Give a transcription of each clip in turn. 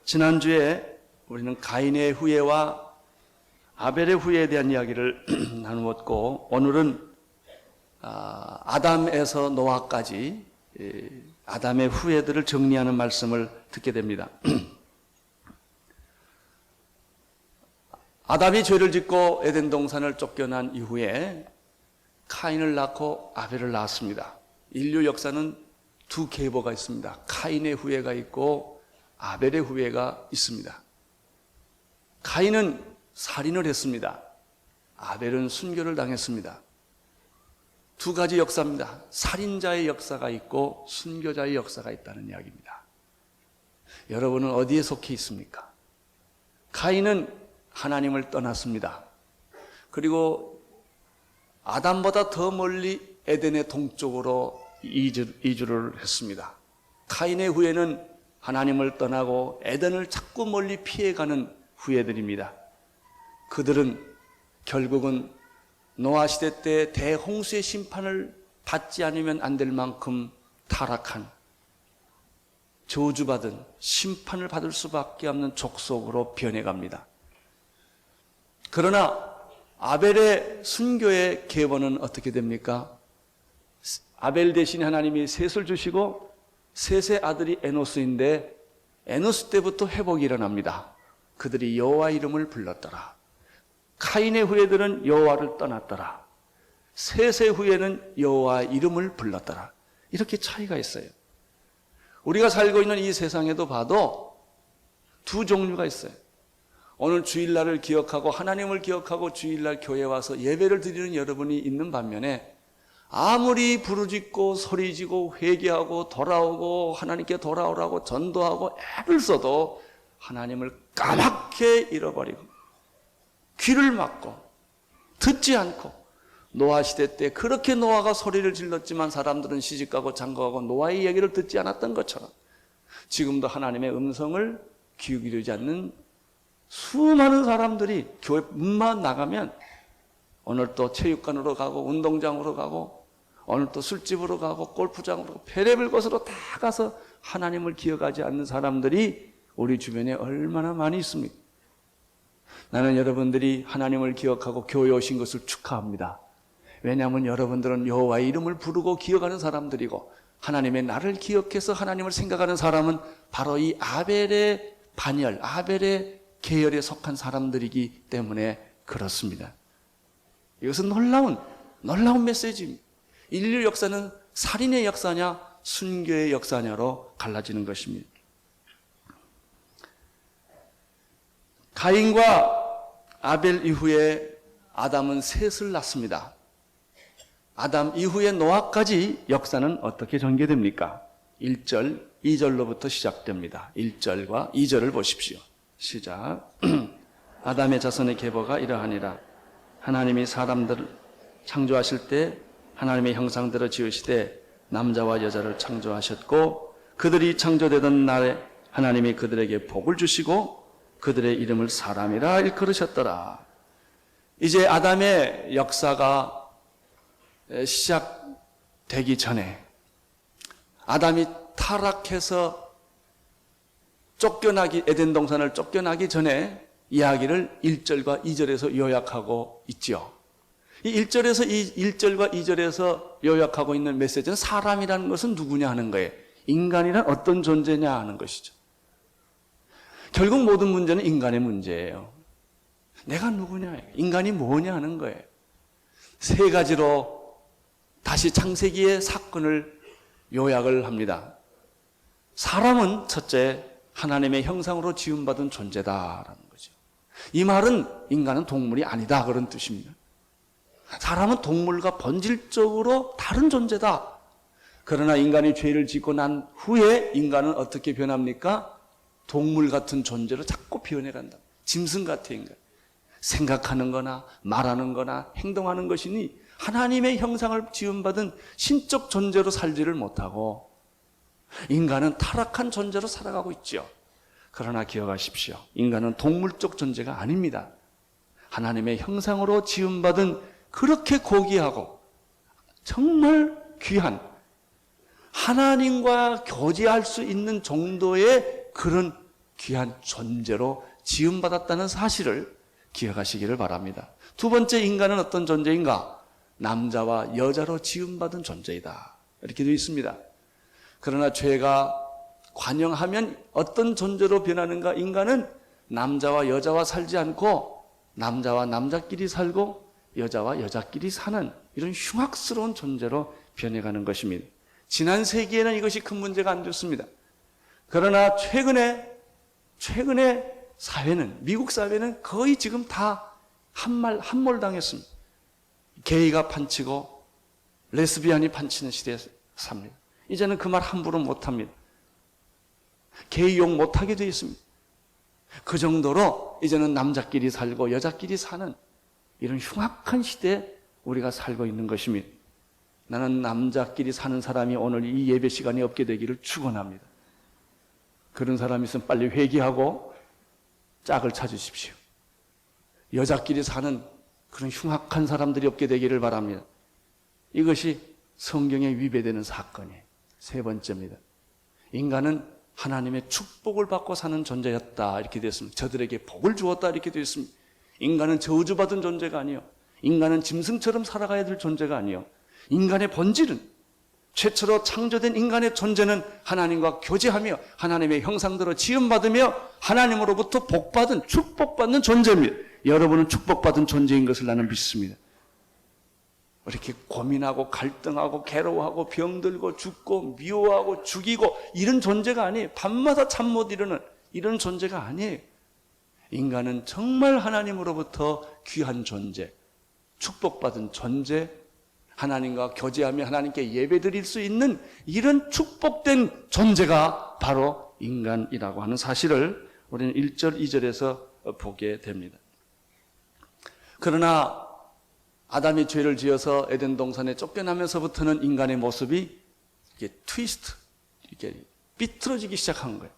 지난주에 우리는 가인의 후예와 아벨의 후예에 대한 이야기를 나누었고, 오늘은 아담에서 노아까지 아담의 후예들을 정리하는 말씀을 듣게 됩니다. 아담이 죄를 짓고 에덴 동산을 쫓겨난 이후에 카인을 낳고 아벨을 낳았습니다. 인류 역사는 두 계보가 있습니다. 카인의 후예가 있고 아벨의 후예가 있습니다. 카인은 살인을 했습니다. 아벨은 순교를 당했습니다. 두 가지 역사입니다. 살인자의 역사가 있고 순교자의 역사가 있다는 이야기입니다. 여러분은 어디에 속해 있습니까? 카인은 하나님을 떠났습니다. 그리고 아담보다 더 멀리 에덴의 동쪽으로 이주를 했습니다. 카인의 후예는 하나님을 떠나고 에덴을 자꾸 멀리 피해가는 후예들입니다. 그들은 결국은 노아 시대 때 대홍수의 심판을 받지 않으면 안 될 만큼 타락한, 저주받은, 심판을 받을 수밖에 없는 족속으로 변해갑니다. 그러나 아벨의 순교의 계보는 어떻게 됩니까? 아벨 대신 하나님이 셋을 주시고 셋의 아들이 에노스인데, 에노스 때부터 회복이 일어납니다. 그들이 여호와 이름을 불렀더라. 카인의 후예들은 여호와를 떠났더라. 셋의 후예는 여호와 이름을 불렀더라. 이렇게 차이가 있어요. 우리가 살고 있는 이 세상에도 봐도 두 종류가 있어요. 오늘 주일날을 기억하고 하나님을 기억하고 주일날 교회에 와서 예배를 드리는 여러분이 있는 반면에, 아무리 부르짖고 소리지고 회개하고 돌아오고 하나님께 돌아오라고 전도하고 애를 써도 하나님을 까맣게 잃어버리고 귀를 막고 듣지 않고, 노아 시대 때 그렇게 노아가 소리를 질렀지만 사람들은 시집가고 장가가고 노아의 얘기를 듣지 않았던 것처럼, 지금도 하나님의 음성을 귀 기울이지 않는 수많은 사람들이 교회 문만 나가면 오늘 또 체육관으로 가고 운동장으로 가고 오늘 또 술집으로 가고 골프장으로 가고 별의별 곳으로 다 가서 하나님을 기억하지 않는 사람들이 우리 주변에 얼마나 많이 있습니까? 나는 여러분들이 하나님을 기억하고 교회에 오신 것을 축하합니다. 왜냐하면 여러분들은 여호와의 이름을 부르고 기억하는 사람들이고, 하나님의 나를 기억해서 하나님을 생각하는 사람은 바로 이 아벨의 반열, 아벨의 계열에 속한 사람들이기 때문에 그렇습니다. 이것은 놀라운 메시지입니다. 인류 역사는 살인의 역사냐 순교의 역사냐로 갈라지는 것입니다. 가인과 아벨 이후에 아담은 셋을 낳습니다. 아담 이후에 노아까지 역사는 어떻게 전개됩니까? 1절, 2절로부터 시작됩니다. 1절과 2절을 보십시오. 시작. 아담의 자손의 계보가 이러하니라. 하나님이 사람들을 창조하실 때 하나님의 형상대로 지으시되 남자와 여자를 창조하셨고, 그들이 창조되던 날에 하나님이 그들에게 복을 주시고 그들의 이름을 사람이라 일컬으셨더라. 이제 아담의 역사가 시작되기 전에, 아담이 타락해서 에덴 동산을 쫓겨나기 전에 이야기를 1절과 2절에서 요약하고 있죠. 이 1절과 2절에서 요약하고 있는 메시지는 사람이라는 것은 누구냐 하는 거예요. 인간이란 어떤 존재냐 하는 것이죠. 결국 모든 문제는 인간의 문제예요. 내가 누구냐, 인간이 뭐냐 하는 거예요. 세 가지로 다시 창세기의 사건을 요약을 합니다. 사람은 첫째, 하나님의 형상으로 지음받은 존재다라는 거죠. 이 말은 인간은 동물이 아니다 그런 뜻입니다. 사람은 동물과 본질적으로 다른 존재다. 그러나 인간이 죄를 짓고 난 후에 인간은 어떻게 변합니까? 동물 같은 존재로 자꾸 변해간다. 짐승 같은 인간. 생각하는 거나 말하는 거나 행동하는 것이니 하나님의 형상을 지음받은 신적 존재로 살지를 못하고 인간은 타락한 존재로 살아가고 있죠. 그러나 기억하십시오. 인간은 동물적 존재가 아닙니다. 하나님의 형상으로 지음받은 그렇게 고귀하고 정말 귀한, 하나님과 교제할 수 있는 정도의 그런 귀한 존재로 지음받았다는 사실을 기억하시기를 바랍니다. 두 번째, 인간은 어떤 존재인가? 남자와 여자로 지음받은 존재이다. 이렇게 되어 있습니다. 그러나 죄가 관영하면 어떤 존재로 변하는가? 인간은 남자와 여자와 살지 않고 남자와 남자끼리 살고 여자와 여자끼리 사는 이런 흉악스러운 존재로 변해가는 것입니다. 지난 세기에는 이것이 큰 문제가 안 됐습니다. 그러나 최근에 사회는, 미국 사회는 거의 지금 다 함몰당했습니다. 게이가 판치고 레스비안이 판치는 시대에 삽니다. 이제는 그 말 함부로 못합니다. 게이 욕 못하게 되어 있습니다. 그 정도로 이제는 남자끼리 살고 여자끼리 사는 이런 흉악한 시대에 우리가 살고 있는 것입니다. 나는 남자끼리 사는 사람이 오늘 이 예배 시간이 없게 되기를 축원합니다. 그런 사람이 있으면 빨리 회개하고 짝을 찾으십시오. 여자끼리 사는 그런 흉악한 사람들이 없게 되기를 바랍니다. 이것이 성경에 위배되는 사건이에요. 세 번째입니다. 인간은 하나님의 축복을 받고 사는 존재였다. 이렇게 되었습니다. 저들에게 복을 주었다. 이렇게 되었습니다. 인간은 저주받은 존재가 아니요. 인간은 짐승처럼 살아가야 될 존재가 아니요. 인간의 본질은, 최초로 창조된 인간의 존재는 하나님과 교제하며 하나님의 형상대로 지음받으며 하나님으로부터 복받은, 축복받는 존재입니다. 여러분은 축복받은 존재인 것을 나는 믿습니다. 이렇게 고민하고 갈등하고 괴로워하고 병들고 죽고 미워하고 죽이고 이런 존재가 아니에요. 밤마다 잠 못 이루는 이런 존재가 아니에요. 인간은 정말 하나님으로부터 귀한 존재, 축복받은 존재, 하나님과 교제하며 하나님께 예배드릴 수 있는 이런 축복된 존재가 바로 인간이라고 하는 사실을 우리는 1절, 2절에서 보게 됩니다. 그러나 아담이 죄를 지어서 에덴 동산에 쫓겨나면서부터는 인간의 모습이 이렇게 트위스트, 이렇게 삐뚤어지기 시작한 거예요.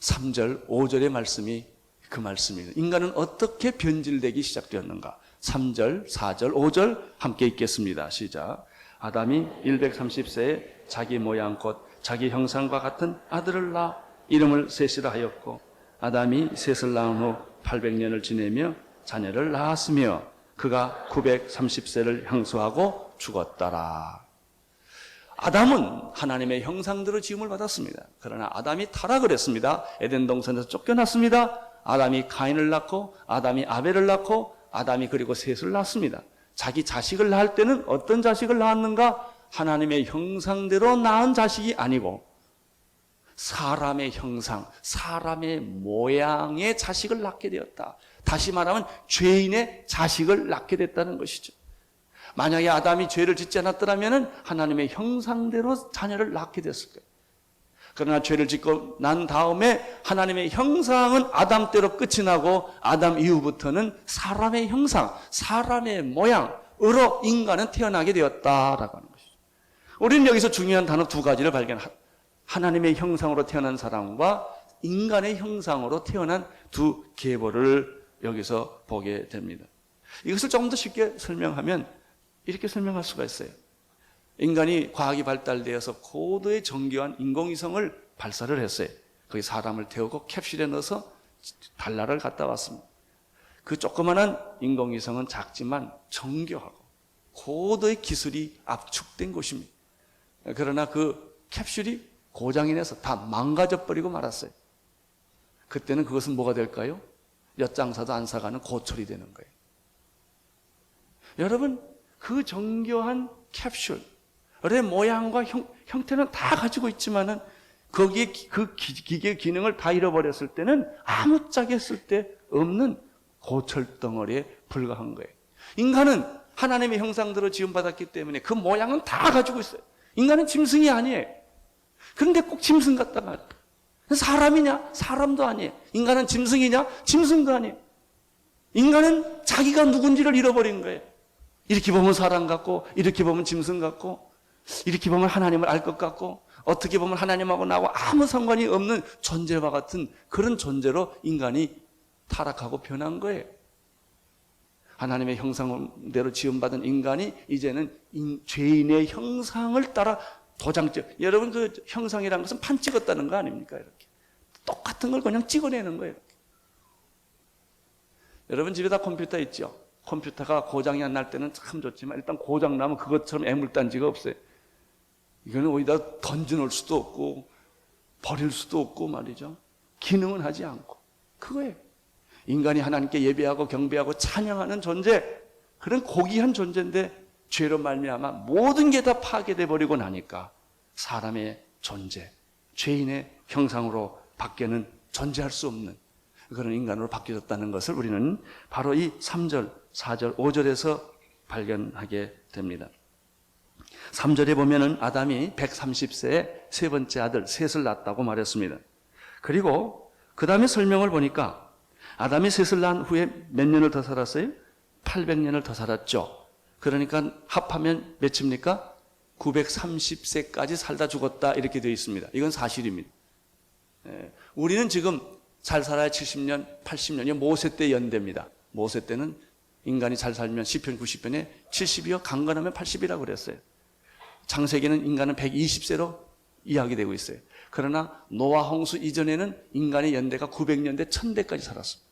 3절, 5절의 말씀이 그 말씀이에요. 인간은 어떻게 변질되기 시작되었는가? 3절, 4절, 5절 함께 읽겠습니다. 시작. 아담이 130세에 자기 모양 곧 자기 형상과 같은 아들을 낳아 이름을 셋이라 하였고 아담이 셋을 낳은 후 800년을 지내며 자녀를 낳았으며 그가 930세를 향수하고 죽었더라. 아담은 하나님의 형상대로 지음을 받았습니다. 그러나 아담이 타락을 했습니다. 에덴 동산에서 쫓겨났습니다. 아담이 가인을 낳고 아담이 아벨을 낳고 아담이 그리고 셋을 낳습니다. 자기 자식을 낳을 때는 어떤 자식을 낳았는가? 하나님의 형상대로 낳은 자식이 아니고 사람의 형상, 사람의 모양의 자식을 낳게 되었다. 다시 말하면 죄인의 자식을 낳게 됐다는 것이죠. 만약에 아담이 죄를 짓지 않았더라면 하나님의 형상대로 자녀를 낳게 됐을 거예요. 그러나 죄를 짓고 난 다음에 하나님의 형상은 아담 때로 끝이 나고 아담 이후부터는 사람의 형상, 사람의 모양으로 인간은 태어나게 되었다라고 하는 것이죠. 우리는 여기서 중요한 단어 두 가지를 발견합니다. 하나님의 형상으로 태어난 사람과 인간의 형상으로 태어난 두 계보를 여기서 보게 됩니다. 이것을 조금 더 쉽게 설명하면 이렇게 설명할 수가 있어요. 인간이 과학이 발달되어서 고도의 정교한 인공위성을 발사를 했어요. 거기 사람을 태우고 캡슐에 넣어서 달나라를 갔다 왔습니다. 그 조그마한 인공위성은 작지만 정교하고 고도의 기술이 압축된 곳입니다. 그러나 그 캡슐이 고장이 나서 다 망가져 버리고 말았어요. 그때는 그것은 뭐가 될까요? 엿장사도 안 사가는 고철이 되는 거예요. 여러분, 그 정교한 캡슐의 모양과 형태는 다 가지고 있지만은 거기에 그 기계 기능을 다 잃어버렸을 때는 아무짝에 쓸 데 없는 고철 덩어리에 불과한 거예요. 인간은 하나님의 형상대로 지음받았기 때문에 그 모양은 다 가지고 있어요. 인간은 짐승이 아니에요. 그런데 꼭 짐승 같다가 사람이냐? 사람도 아니에요. 인간은 짐승이냐? 짐승도 아니에요. 인간은 자기가 누군지를 잃어버린 거예요. 이렇게 보면 사람 같고 이렇게 보면 짐승 같고 이렇게 보면 하나님을 알 것 같고 어떻게 보면 하나님하고 나하고 아무 상관이 없는 존재와 같은 그런 존재로 인간이 타락하고 변한 거예요. 하나님의 형상대로 지음받은 인간이 이제는 죄인의 형상을 따라 도장적, 여러분 그 형상이라는 것은 판 찍었다는 거 아닙니까? 이렇게 같은 걸 그냥 찍어내는 거예요. 여러분 집에 다 컴퓨터 있죠? 컴퓨터가 고장이 안 날 때는 참 좋지만 일단 고장 나면 그것처럼 애물단지가 없어요. 이거는 어디다 던져놓을 수도 없고 버릴 수도 없고 말이죠. 기능은 하지 않고. 그거예요. 인간이 하나님께 예배하고 경배하고 찬양하는 존재, 그런 고귀한 존재인데 죄로 말미암아 모든 게 다 파괴돼 버리고 나니까 사람의 존재, 죄인의 형상으로 밖에는 존재할 수 없는 그런 인간으로 바뀌어졌다는 것을 우리는 바로 이 3절, 4절, 5절에서 발견하게 됩니다. 3절에 보면은 아담이 130세에 세 번째 아들 셋을 낳았다고 말했습니다. 그리고 그 다음에 설명을 보니까 아담이 셋을 낳은 후에 몇 년을 더 살았어요? 800년을 더 살았죠. 그러니까 합하면 몇입니까? 930세까지 살다 죽었다 이렇게 되어 있습니다. 이건 사실입니다. 우리는 지금 잘 살아야 70년, 80년이 모세 때 연대입니다. 모세 때는 인간이 잘 살면 시편 90편에 70이요 강건하면 80이라고 그랬어요. 창세기는 인간은 120세로 이야기되고 있어요. 그러나 노아 홍수 이전에는 인간의 연대가 900년대 1000대까지 살았습니다.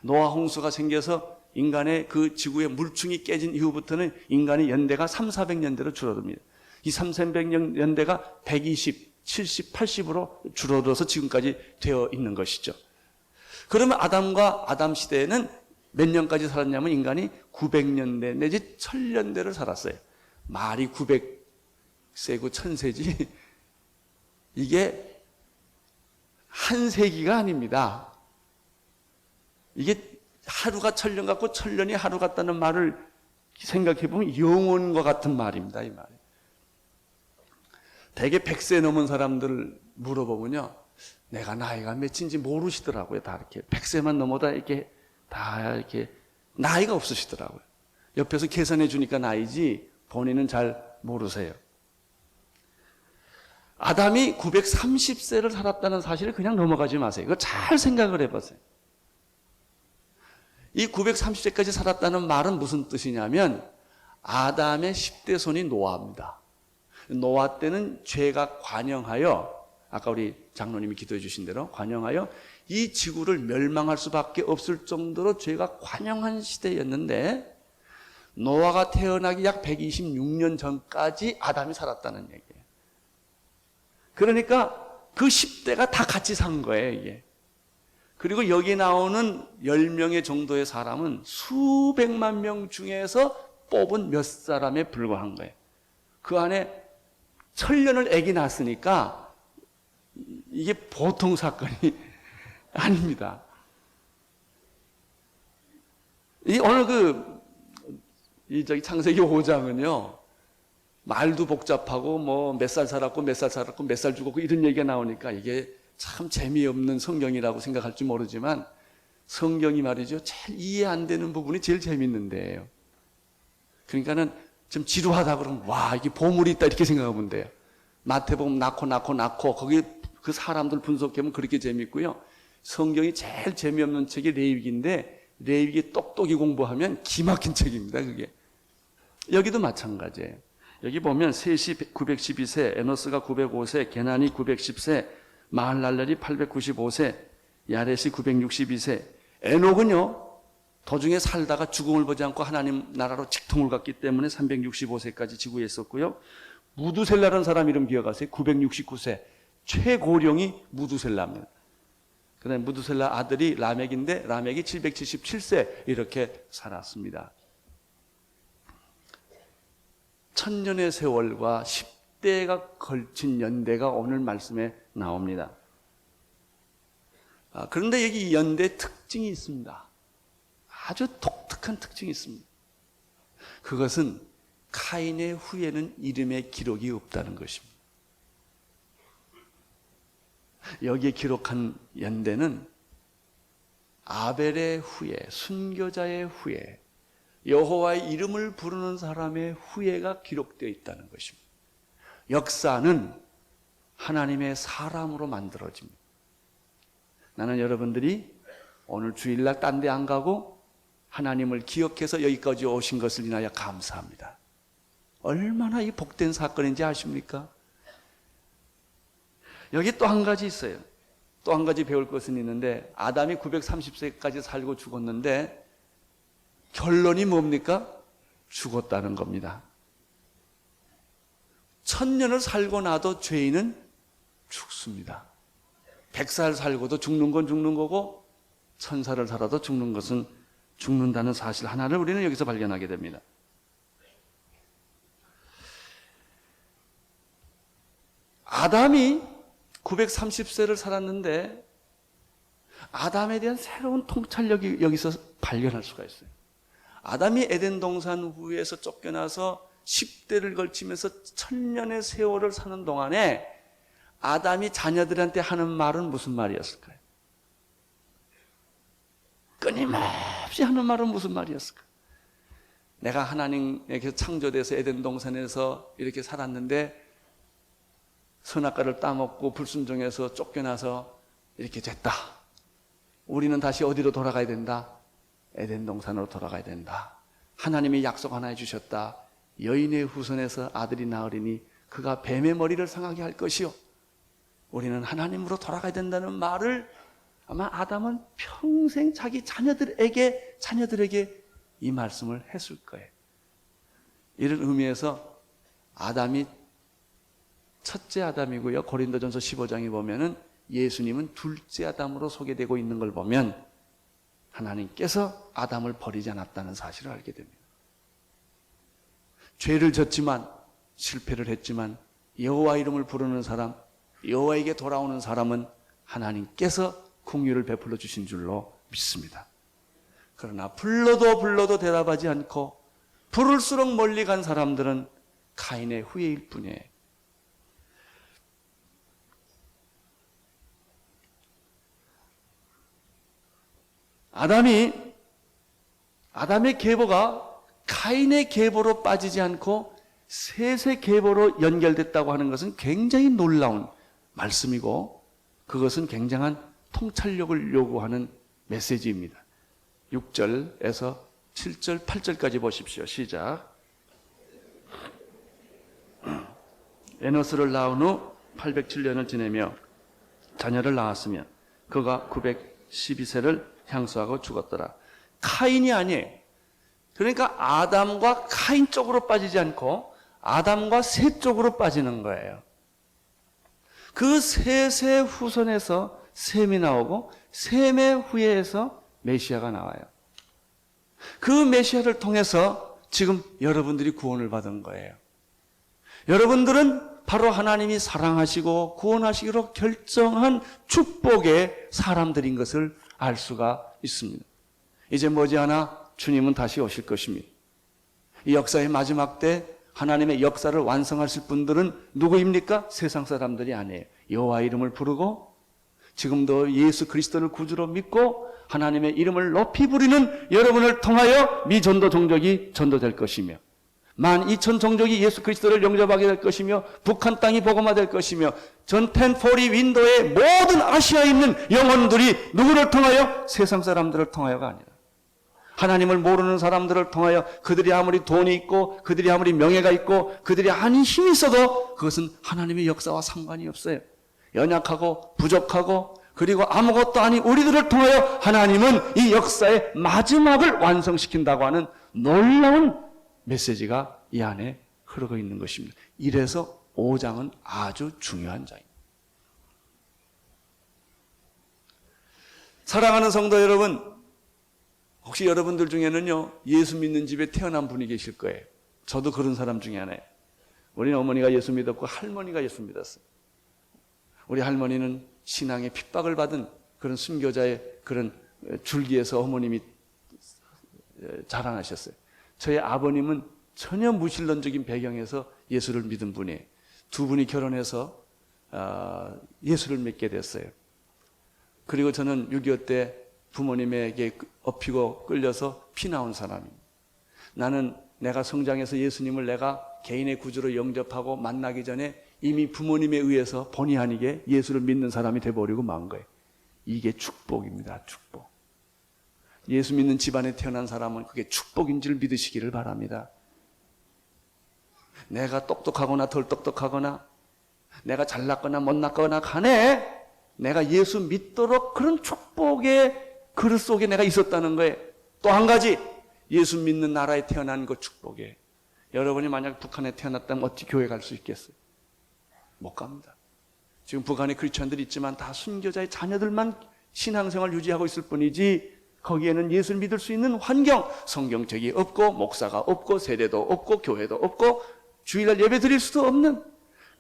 노아 홍수가 생겨서 인간의 그 지구의 물충이 깨진 이후부터는 인간의 연대가 300~400년대로 줄어듭니다. 이 300~400년대가 120, 70, 80으로 줄어들어서 지금까지 되어 있는 것이죠. 그러면 아담과 아담 시대에는 몇 년까지 살았냐면 인간이 900년대 내지 1000년대를 살았어요. 말이 900세고 1000세지 이게 한 세기가 아닙니다. 이게 하루가 1000년 같고 1000년이 하루 같다는 말을 생각해보면 영원과 같은 말입니다. 이 말이. 대개 100세 넘은 사람들을 물어보면요, 내가 나이가 몇인지 모르시더라고요. 다 이렇게 100세만 넘어다 이렇게 다 이렇게 나이가 없으시더라고요. 옆에서 계산해 주니까 나이지 본인은 잘 모르세요. 아담이 930세를 살았다는 사실을 그냥 넘어가지 마세요. 이거 잘 생각을 해보세요. 이 930세까지 살았다는 말은 무슨 뜻이냐면 아담의 10대 손이 노아입니다. 노아 때는 죄가 관영하여, 아까 우리 장로님이 기도해 주신 대로 관영하여 이 지구를 멸망할 수밖에 없을 정도로 죄가 관영한 시대였는데 노아가 태어나기 약 126년 전까지 아담이 살았다는 얘기예요. 그러니까 그 10대가 다 같이 산 거예요, 이게. 그리고 여기 나오는 10명의 정도의 사람은 수백만 명 중에서 뽑은 몇 사람에 불과한 거예요. 그 안에 1000년을 애기 낳았으니까 이게 보통 사건이 아닙니다. 오늘 창세기 5장은요, 말도 복잡하고 뭐 몇 살 살았고 몇 살 살았고 몇 살 죽었고 이런 얘기가 나오니까 이게 참 재미없는 성경이라고 생각할지 모르지만 성경이 말이죠, 제일 이해 안 되는 부분이 제일 재밌는 데예요. 그러니까는 좀 지루하다 그러면 와, 이게 보물이 있다 이렇게 생각하면 돼요. 마태복음 낳고 거기 그 사람들 분석하면 그렇게 재밌고요. 성경이 제일 재미없는 책이 레위기인데 레위기 똑똑히 공부하면 기막힌 책입니다. 그게. 여기도 마찬가지예요. 여기 보면 셋이 912세, 에노스가 905세, 게난이 910세, 마할랄렐이 895세, 야렛이 962세. 에녹은요, 도중에 살다가 죽음을 보지 않고 하나님 나라로 직통을 갔기 때문에 365세까지 지구에 있었고요. 무두셀라라는 사람 이름 기억하세요? 969세. 최고령이 무두셀라입니다. 그 다음에 무두셀라 아들이 라멕인데 라멕이 777세 이렇게 살았습니다. 1000년의 세월과 10대가 걸친 연대가 오늘 말씀에 나옵니다. 그런데 여기 연대 특징이 있습니다. 아주 독특한 특징이 있습니다. 그것은 카인의 후에는 이름의 기록이 없다는 것입니다. 여기에 기록한 연대는 아벨의 후예, 순교자의 후예, 여호와의 이름을 부르는 사람의 후예가 기록되어 있다는 것입니다. 역사는 하나님의 사람으로 만들어집니다. 나는 여러분들이 오늘 주일날 딴 데 안 가고 하나님을 기억해서 여기까지 오신 것을 인하여 감사합니다. 얼마나 이 복된 사건인지 아십니까? 여기 또 한 가지 있어요. 또 한 가지 배울 것은 있는데, 아담이 930세까지 살고 죽었는데 결론이 뭡니까? 죽었다는 겁니다. 1000년을 살고 나도 죄인은 죽습니다. 100살 살고도 죽는 건 죽는 거고 1000살을 살아도 죽는 것은 죽는다는 사실 하나를 우리는 여기서 발견하게 됩니다. 아담이 930세를 살았는데 아담에 대한 새로운 통찰력이 여기서 발견할 수가 있어요. 아담이 에덴 동산 후에서 쫓겨나서 10대를 걸치면서 1000년의 세월을 사는 동안에 아담이 자녀들한테 하는 말은 무슨 말이었을까요? 끊임없이 하는 말은 무슨 말이었을까요? 내가 하나님에게서 창조돼서 에덴 동산에서 이렇게 살았는데 선악과를 따먹고 불순종해서 쫓겨나서 이렇게 됐다. 우리는 다시 어디로 돌아가야 된다? 에덴 동산으로 돌아가야 된다. 하나님이 약속 하나 해주셨다. 여인의 후손에서 아들이 나으리니 그가 뱀의 머리를 상하게 할 것이요. 우리는 하나님으로 돌아가야 된다는 말을 아마 아담은 평생 자기 자녀들에게 이 말씀을 했을 거예요. 이런 의미에서 아담이 첫째 아담이고요. 고린도전서 15장에 보면은 예수님은 둘째 아담으로 소개되고 있는 걸 보면 하나님께서 아담을 버리지 않았다는 사실을 알게 됩니다. 죄를 졌지만 실패를 했지만 여호와 이름을 부르는 사람, 여호와에게 돌아오는 사람은 하나님께서 긍휼을 베풀어 주신 줄로 믿습니다. 그러나 불러도 대답하지 않고 부를수록 멀리 간 사람들은 카인의 후예일 뿐이에요. 아담의 계보가 카인의 계보로 빠지지 않고 셋의 계보로 연결됐다고 하는 것은 굉장히 놀라운 말씀이고 그것은 굉장한 통찰력을 요구하는 메시지입니다. 6절에서 7절, 8절까지 보십시오. 시작. 에노스를 낳은 후 807년을 지내며 자녀를 낳았으며 그가 912세를 향수하고 죽었더라. 카인이 아니에요. 그러니까 아담과 카인 쪽으로 빠지지 않고 아담과 셋 쪽으로 빠지는 거예요. 그 셋의 후손에서 셈이 나오고 셈의 후예에서 메시아가 나와요. 그 메시아를 통해서 지금 여러분들이 구원을 받은 거예요. 여러분들은 바로 하나님이 사랑하시고 구원하시기로 결정한 축복의 사람들인 것을 알 수가 있습니다. 이제 머지않아 주님은 다시 오실 것입니다. 이 역사의 마지막 때 하나님의 역사를 완성하실 분들은 누구입니까? 세상 사람들이 아니에요. 여호와 이름을 부르고 지금도 예수 그리스도를 구주로 믿고 하나님의 이름을 높이 부리는 여러분을 통하여 미전도 종족이 전도될 것이며 12,000 종족이 예수 그리스도를 영접하게 될 것이며 북한 땅이 복음화될 것이며 전 1040 윈도의 모든 아시아에 있는 영혼들이 누구를 통하여? 세상 사람들을 통하여가 아니라 하나님을 모르는 사람들을 통하여 그들이 아무리 돈이 있고 그들이 아무리 명예가 있고 그들이 아무리 힘이 있어도 그것은 하나님의 역사와 상관이 없어요. 연약하고 부족하고 그리고 아무것도 아닌 우리들을 통하여 하나님은 이 역사의 마지막을 완성시킨다고 하는 놀라운 메시지가 이 안에 흐르고 있는 것입니다. 이래서 5장은 아주 중요한 장입니다. 사랑하는 성도 여러분, 혹시 여러분들 중에는요 예수 믿는 집에 태어난 분이 계실 거예요. 저도 그런 사람 중에 하나예요. 우리 어머니가 예수 믿었고 할머니가 예수 믿었어요. 우리 할머니는 신앙의 핍박을 받은 그런 순교자의 그런 줄기에서 어머님이 자라나셨어요. 저희 아버님은 전혀 무신론적인 배경에서 예수를 믿은 분이에요. 두 분이 결혼해서 예수를 믿게 됐어요. 그리고 저는 6.25 때 부모님에게 업히고 끌려서 피나온 사람입니다. 나는 내가 성장해서 예수님을 내가 개인의 구주로 영접하고 만나기 전에 이미 부모님에 의해서 본의 아니게 예수를 믿는 사람이 돼버리고 만 거예요. 이게 축복입니다. 축복. 예수 믿는 집안에 태어난 사람은 그게 축복인 줄 믿으시기를 바랍니다. 내가 똑똑하거나 덜 똑똑하거나 내가 잘났거나 못났거나 간에 내가 예수 믿도록 그런 축복의 그릇 속에 내가 있었다는 거예요. 또 한 가지, 예수 믿는 나라에 태어난 그 축복에, 여러분이 만약 북한에 태어났다면 어떻게 교회 갈 수 있겠어요? 못 갑니다. 지금 북한에 크리스천들이 있지만 다 순교자의 자녀들만 신앙생활 유지하고 있을 뿐이지, 거기에는 예수를 믿을 수 있는 환경, 성경책이 없고 목사가 없고 세례도 없고 교회도 없고 주일날 예배 드릴 수도 없는,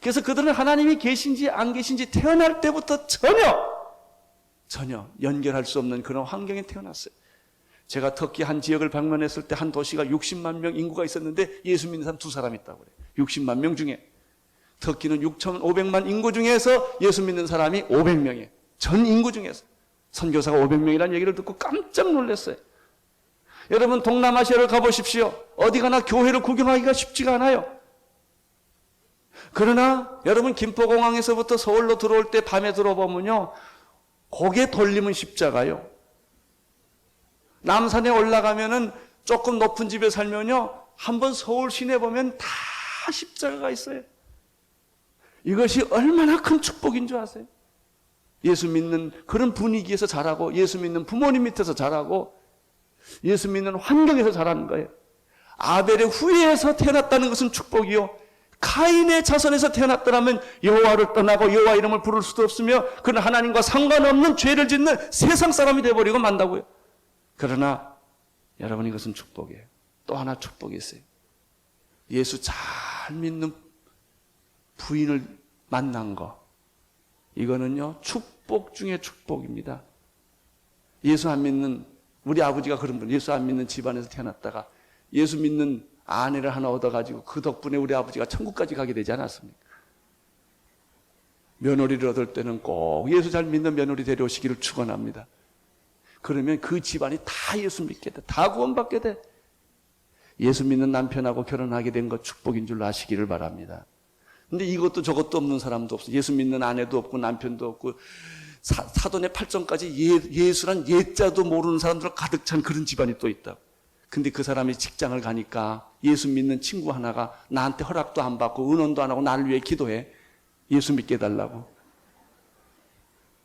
그래서 그들은 하나님이 계신지 안 계신지 태어날 때부터 전혀 연결할 수 없는 그런 환경에 태어났어요. 제가 터키 한 지역을 방문했을 때 한 도시가 60만 명 인구가 있었는데 예수 믿는 사람 2사람 있다고 그래요. 60만 명 중에. 터키는 6,500만 인구 중에서 예수 믿는 사람이 500명이에요. 전 인구 중에서. 선교사가 500명이라는 얘기를 듣고 깜짝 놀랐어요. 여러분, 동남아시아를 가보십시오. 어디 가나 교회를 구경하기가 쉽지가 않아요. 그러나 여러분, 김포공항에서부터 서울로 들어올 때 밤에 들어보면요, 고개 돌리면 십자가요. 남산에 올라가면은 조금 높은 집에 살면요, 한번 서울 시내 보면 다 십자가가 있어요. 이것이 얼마나 큰 축복인 줄 아세요? 예수 믿는 그런 분위기에서 자라고, 예수 믿는 부모님 밑에서 자라고, 예수 믿는 환경에서 자라는 거예요. 아벨의 후예에서 태어났다는 것은 축복이요, 카인의 자손에서 태어났더라면 여호와를 떠나고 여호와 이름을 부를 수도 없으며 그는 하나님과 상관없는 죄를 짓는 세상 사람이 되어버리고 만다고요. 그러나 여러분, 이것은 축복이에요. 또 하나 축복이 있어요. 예수 잘 믿는 부인을 만난 거, 이거는요 축복 중에 축복입니다. 예수 안 믿는, 우리 아버지가 그런 분, 예수 안 믿는 집안에서 태어났다가 예수 믿는 아내를 하나 얻어가지고 그 덕분에 우리 아버지가 천국까지 가게 되지 않았습니까? 며느리를 얻을 때는 꼭 예수 잘 믿는 며느리 데려오시기를 축원합니다. 그러면 그 집안이 다 예수 믿게 돼, 다 구원받게 돼. 예수 믿는 남편하고 결혼하게 된 것 축복인 줄 아시기를 바랍니다. 근데 이것도 저것도 없는 사람도 없어. 예수 믿는 아내도 없고 남편도 없고 사돈의 8전까지 예수란 예자도 모르는 사람들 가득 찬 그런 집안이 또 있다고. 근데 그 사람이 직장을 가니까 예수 믿는 친구 하나가 나한테 허락도 안 받고 은원도 안 하고 나를 위해 기도해. 예수 믿게 해달라고.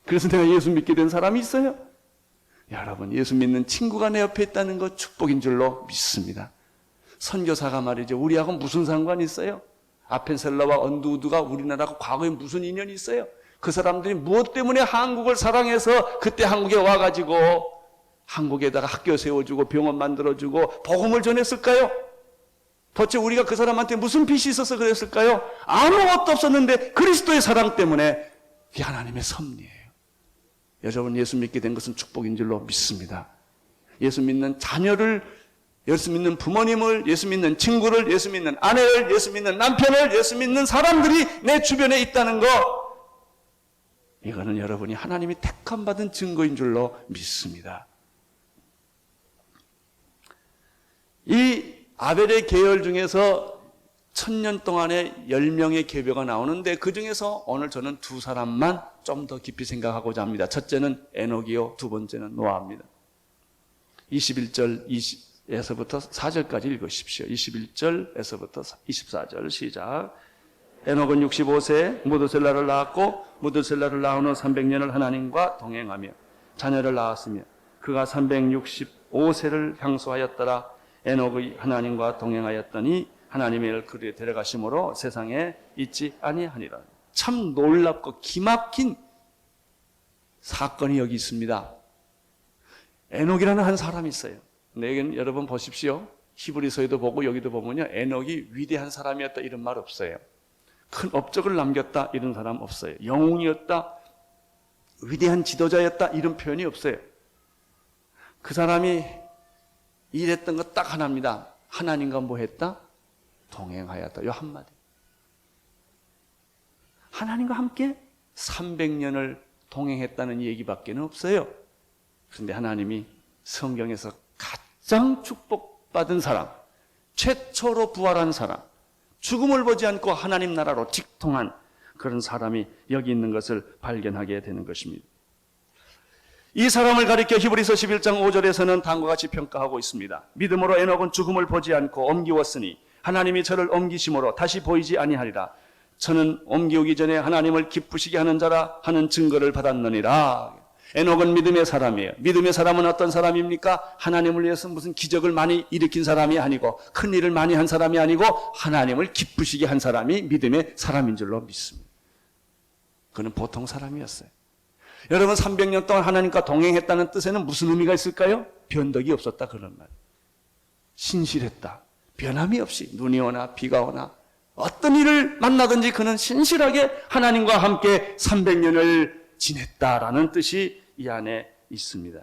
그래서 내가 예수 믿게 된 사람이 있어요. 여러분, 예수 믿는 친구가 내 옆에 있다는 것 축복인 줄로 믿습니다. 선교사가 말이죠, 우리하고 무슨 상관이 있어요? 아펜셀러와 언두우드가 우리나라하고 과거에 무슨 인연이 있어요? 그 사람들이 무엇 때문에 한국을 사랑해서 그때 한국에 와가지고 한국에다가 학교 세워주고 병원 만들어주고 복음을 전했을까요? 도대체 우리가 그 사람한테 무슨 빚이 있어서 그랬을까요? 아무것도 없었는데 그리스도의 사랑 때문에, 그게 하나님의 섭리예요. 여러분, 예수 믿게 된 것은 축복인 줄로 믿습니다. 예수 믿는 자녀를, 예수 믿는 부모님을, 예수 믿는 친구를, 예수 믿는 아내를, 예수 믿는 남편을, 예수 믿는 사람들이 내 주변에 있다는 거, 이거는 여러분이 하나님이 택함 받은 증거인 줄로 믿습니다. 이 아벨의 계열 중에서 1000년 동안에 10명의 계보가 나오는데 그 중에서 오늘 저는 2사람만 좀 더 깊이 생각하고자 합니다. 첫째는 에녹이요, 두 번째는 노아입니다. 21절에서부터 4절까지 읽으십시오. 21절에서부터 24절 시작. 에녹은 65세 무드셀라를 낳았고 무드셀라를 낳은 후 300년을 하나님과 동행하며 자녀를 낳았으며 그가 365세를 향수하였더라. 에녹의 하나님과 동행하였더니 하나님의 일 그를 데려가심으로 세상에 있지 아니하니라. 참 놀랍고 기막힌 사건이 여기 있습니다. 에녹이라는 한 사람이 있어요. 근데 여러분 보십시오. 히브리서에도 보고 여기도 보면요, 에녹이 위대한 사람이었다 이런 말 없어요. 큰 업적을 남겼다 이런 사람 없어요. 영웅이었다, 위대한 지도자였다 이런 표현이 없어요. 그 사람이 일했던 것 딱 하나입니다. 하나님과 뭐 했다? 동행하였다. 요 한마디. 하나님과 함께 300년을 동행했다는 얘기밖에 없어요. 그런데 하나님이 성경에서 가장 축복받은 사람, 최초로 부활한 사람, 죽음을 보지 않고 하나님 나라로 직통한 그런 사람이 여기 있는 것을 발견하게 되는 것입니다. 이 사람을 가리켜 히브리서 11장 5절에서는 다음과 같이 평가하고 있습니다. 믿음으로 에녹은 죽음을 보지 않고 옮기웠으니 하나님이 저를 옮기심으로 다시 보이지 아니하리라. 저는 옮기오기 전에 하나님을 기쁘시게 하는 자라 하는 증거를 받았느니라. 에녹은 믿음의 사람이에요. 믿음의 사람은 어떤 사람입니까? 하나님을 위해서 무슨 기적을 많이 일으킨 사람이 아니고 큰 일을 많이 한 사람이 아니고 하나님을 기쁘시게 한 사람이 믿음의 사람인 줄로 믿습니다. 그는 보통 사람이었어요. 여러분 300년 동안 하나님과 동행했다는 뜻에는 무슨 의미가 있을까요? 변덕이 없었다 그런 말. 신실했다. 변함이 없이 눈이 오나 비가 오나 어떤 일을 만나든지 그는 신실하게 하나님과 함께 300년을 지냈다라는 뜻이 이 안에 있습니다.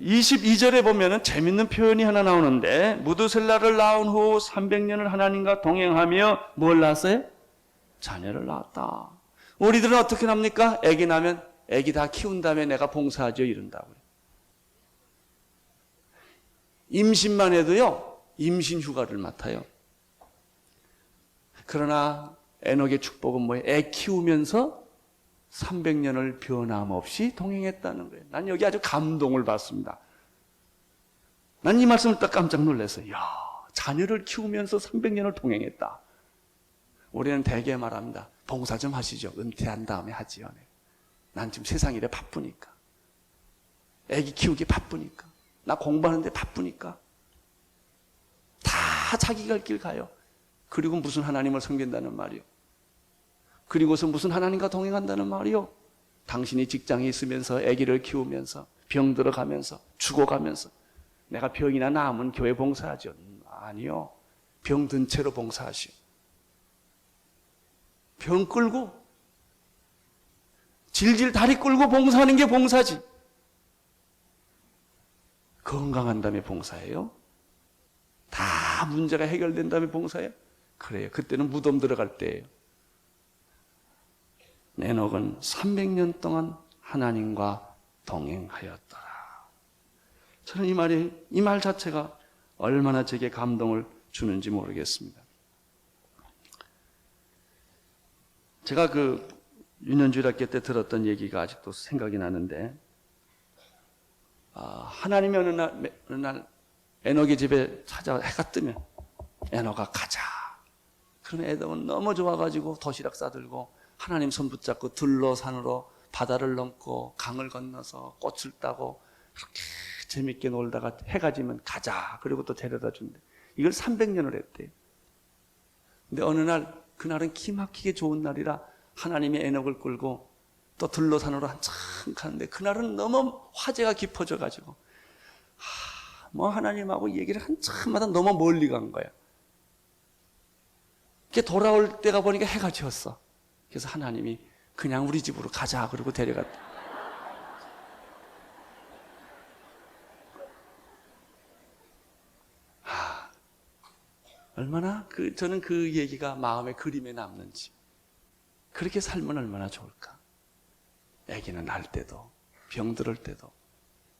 22절에 보면은 재밌는 표현이 하나 나오는데 무드셀라를 낳은 후 300년을 하나님과 동행하며 뭘 낳았어요? 자녀를 낳았다. 우리들은 어떻게 납니까? 아기 나면 아기 다 키운 다음에 내가 봉사하죠 이런다고요. 임신만 해도요 임신 휴가를 맡아요. 그러나 에녹의 축복은 뭐예요? 애 키우면서 300년을 변함없이 동행했다는 거예요. 난 여기 아주 감동을 받습니다. 난 이 말씀을 딱 깜짝 놀랐어요. 야, 자녀를 키우면서 300년을 동행했다. 우리는 대개 말합니다. 봉사 좀 하시죠. 은퇴한 다음에 하지요. 난 지금 세상 일에 바쁘니까. 애기 키우기 바쁘니까. 나 공부하는데 바쁘니까. 다 자기 갈 길 가요. 그리고 무슨 하나님을 섬긴다는 말이요. 그리고서 무슨 하나님과 동행한다는 말이요. 당신이 직장에 있으면서 아기를 키우면서 병 들어가면서 죽어가면서 내가 병이나 남은 교회 봉사하죠. 아니요. 병 든 채로 봉사하시오. 병 끌고 질질 다리 끌고 봉사하는 게 봉사지. 건강한 다음에 봉사해요? 다 문제가 해결된 다음에 봉사해요? 그래요. 그때는 무덤 들어갈 때예요. 에녹은 300년 동안 하나님과 동행하였더라. 저는 이 말 자체가 얼마나 제게 감동을 주는지 모르겠습니다. 제가 그 유년주일학교 때 들었던 얘기가 아직도 생각이 나는데, 하나님이 어느 날 에녹의 집에 찾아와 해가 뜨면 에녹아 가자. 그러면 에녹은 너무 좋아가지고 도시락 싸들고 하나님 손 붙잡고 들로 산으로 바다를 넘고 강을 건너서 꽃을 따고 그렇게 재밌게 놀다가 해가 지면 가자. 그리고 또 데려다 준대. 이걸 300년을 했대요. 근데 어느 날 그날은 기막히게 좋은 날이라 하나님이 에녹을 끌고 또 들로 산으로 한참 가는데 그날은 너무 화제가 깊어져 가지고 뭐 하나님하고 얘기를 한참마다 너무 멀리 간 거야. 이렇게 돌아올 때가 보니까 해가 지었어. 그래서 하나님이 그냥 우리 집으로 가자 그러고 데려갔다. 얼마나 저는 그 얘기가 마음의 그림에 남는지. 그렇게 살면 얼마나 좋을까. 아기는 낳을 때도 병들을 때도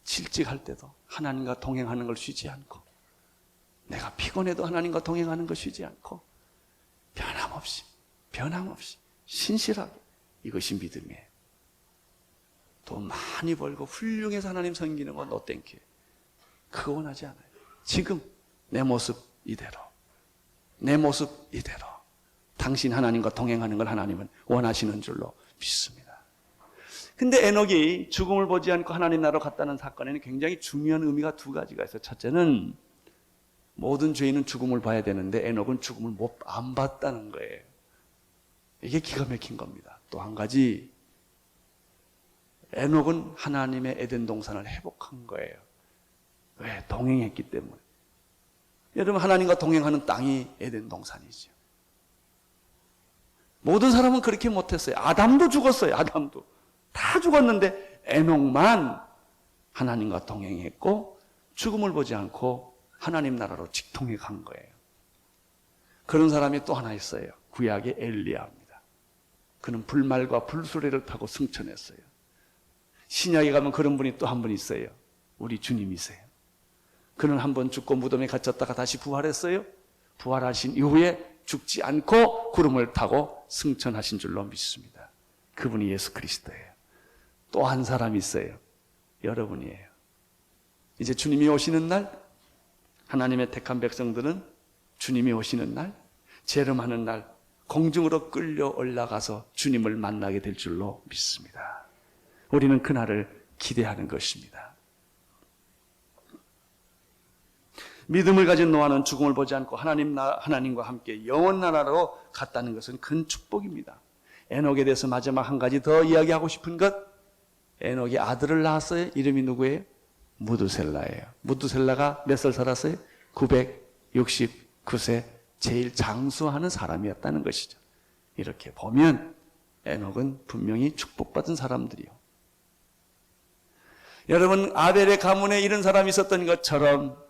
실직할 때도 하나님과 동행하는 걸 쉬지 않고 내가 피곤해도 하나님과 동행하는 걸 쉬지 않고 변함없이 신실하게 이것이 믿음이에요. 돈 많이 벌고 훌륭해서 하나님 섬기는 건 no thank you. 그거 원하지 않아요. 지금 내 모습 이대로 당신 하나님과 동행하는 걸 하나님은 원하시는 줄로 믿습니다. 근데 에녹이 죽음을 보지 않고 하나님 나라로 갔다는 사건에는 굉장히 중요한 의미가 두 가지가 있어요. 첫째는 모든 죄인은 죽음을 봐야 되는데 에녹은 죽음을 안 봤다는 거예요. 이게 기가 막힌 겁니다. 또 한 가지, 에녹은 하나님의 에덴 동산을 회복한 거예요. 왜? 동행했기 때문에. 여러분, 하나님과 동행하는 땅이 에덴 동산이죠. 모든 사람은 그렇게 못했어요. 아담도 죽었어요. 아담도 다 죽었는데 에녹만 하나님과 동행했고 죽음을 보지 않고 하나님 나라로 직통해 간 거예요. 그런 사람이 또 하나 있어요. 구약의 엘리야입니다. 그는 불말과 불수레를 타고 승천했어요. 신약에 가면 그런 분이 또 한 분 있어요. 우리 주님이세요. 그는 한 번 죽고 무덤에 갇혔다가 다시 부활했어요. 부활하신 이후에 죽지 않고 구름을 타고 승천하신 줄로 믿습니다. 그분이 예수 그리스도예요. 또 한 사람이 있어요. 여러분이에요. 이제 주님이 오시는 날 하나님의 택한 백성들은 주님이 오시는 날, 재림하는 날 공중으로 끌려 올라가서 주님을 만나게 될 줄로 믿습니다. 우리는 그날을 기대하는 것입니다. 믿음을 가진 노아는 죽음을 보지 않고 하나님과 함께 영원 나라로 갔다는 것은 큰 축복입니다. 에녹에 대해서 마지막 한 가지 더 이야기하고 싶은 것, 에녹이 아들을 낳았어요. 이름이 누구예요? 무두셀라예요. 무두셀라가 몇 살 살았어요? 969세, 제일 장수하는 사람이었다는 것이죠. 이렇게 보면 에녹은 분명히 축복받은 사람들이요. 여러분, 아벨의 가문에 이런 사람이 있었던 것처럼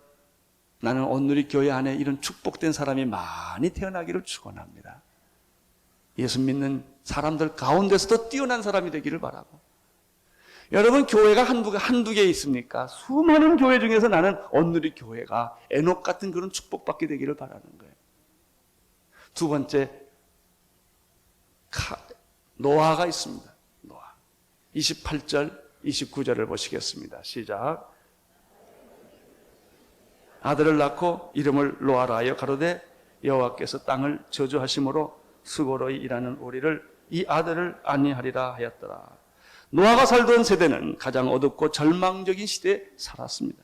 나는 온누리 교회 안에 이런 축복된 사람이 많이 태어나기를 축원합니다. 예수 믿는 사람들 가운데서도 뛰어난 사람이 되기를 바라고. 여러분, 교회가 한두 개 있습니까? 수많은 교회 중에서 나는 온누리 교회가 에녹 같은 그런 축복받게 되기를 바라는 거예요. 두 번째, 노아가 있습니다. 노아. 28절, 29절을 보시겠습니다. 시작. 아들을 낳고 이름을 노아라 하여 가로되 여호와께서 땅을 저주하심으로 수고로이 일하는 우리를 이 아들을 안위하리라 하였더라. 노아가 살던 세대는 가장 어둡고 절망적인 시대에 살았습니다.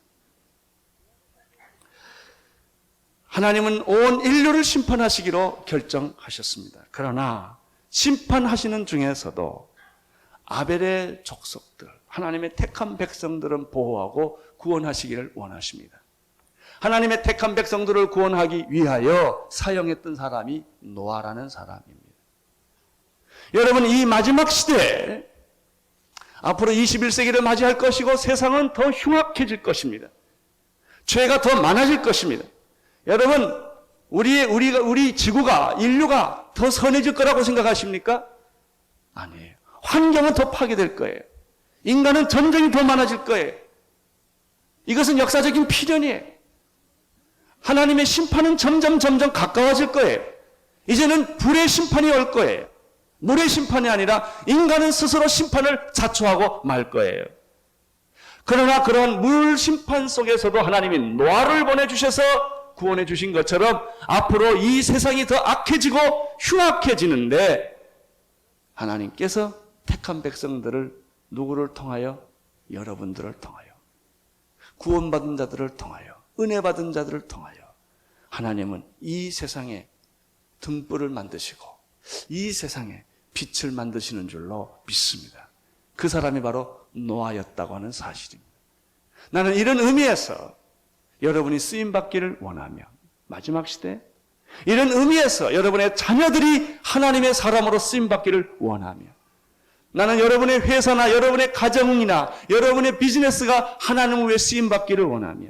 하나님은 온 인류를 심판하시기로 결정하셨습니다. 그러나 심판하시는 중에서도 아벨의 족속들, 하나님의 택한 백성들은 보호하고 구원하시기를 원하십니다. 하나님의 택한 백성들을 구원하기 위하여 사용했던 사람이 노아라는 사람입니다. 여러분, 이 마지막 시대에 앞으로 21세기를 맞이할 것이고 세상은 더 흉악해질 것입니다. 죄가 더 많아질 것입니다. 여러분, 우리 지구가, 인류가 더 선해질 거라고 생각하십니까? 아니에요. 환경은 더 파괴될 거예요. 인간은 전쟁이 더 많아질 거예요. 이것은 역사적인 필연이에요. 하나님의 심판은 점점 가까워질 거예요. 이제는 불의 심판이 올 거예요. 물의 심판이 아니라 인간은 스스로 심판을 자초하고 말 거예요. 그러나 그런 물 심판 속에서도 하나님이 노아를 보내주셔서 구원해 주신 것처럼 앞으로 이 세상이 더 악해지고 흉악해지는데 하나님께서 택한 백성들을 누구를 통하여? 여러분들을 통하여, 구원받은 자들을 통하여, 은혜 받은 자들을 통하여 하나님은 이 세상에 등불을 만드시고 이 세상에 빛을 만드시는 줄로 믿습니다. 그 사람이 바로 노아였다고 하는 사실입니다. 나는 이런 의미에서 여러분이 쓰임받기를 원하며 마지막 시대 이런 의미에서 여러분의 자녀들이 하나님의 사람으로 쓰임받기를 원하며 나는 여러분의 회사나 여러분의 가정이나 여러분의 비즈니스가 하나님을 위해 쓰임받기를 원하며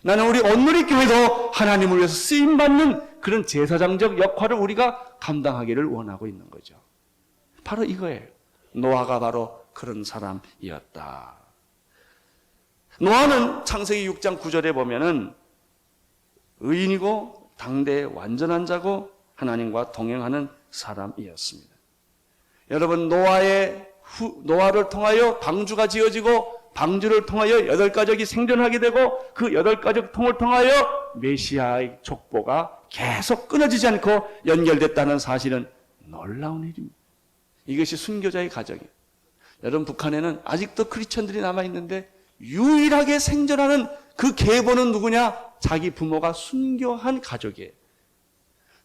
나는 우리 온누리 교회도 하나님을 위해서 쓰임받는 그런 제사장적 역할을 우리가 감당하기를 원하고 있는 거죠. 바로 이거예요. 노아가 바로 그런 사람이었다. 노아는 창세기 6장 9절에 보면은 의인이고 당대의 완전한 자고 하나님과 동행하는 사람이었습니다. 여러분, 노아를 통하여 방주가 지어지고 방주를 통하여 8가족이 생존하게 되고 그 8가족 통을 통하여 메시아의 족보가 계속 끊어지지 않고 연결됐다는 사실은 놀라운 일입니다. 이것이 순교자의 가정이에요. 여러분, 북한에는 아직도 크리스천들이 남아있는데 유일하게 생존하는 그 계보는 누구냐? 자기 부모가 순교한 가족이에요.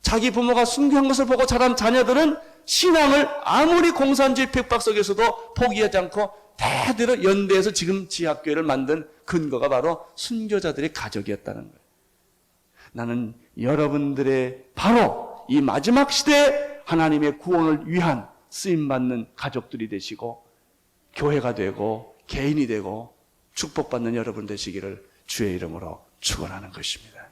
자기 부모가 순교한 것을 보고 자란 자녀들은 신앙을 아무리 공산주의 핍박 속에서도 포기하지 않고 대대로 연대해서 지금 지하교회를 만든 근거가 바로 순교자들의 가족이었다는 거예요. 나는 여러분들의 바로 이 마지막 시대에 하나님의 구원을 위한 쓰임받는 가족들이 되시고 교회가 되고 개인이 되고 축복받는 여러분 되시기를 주의 이름으로 축원하는 것입니다.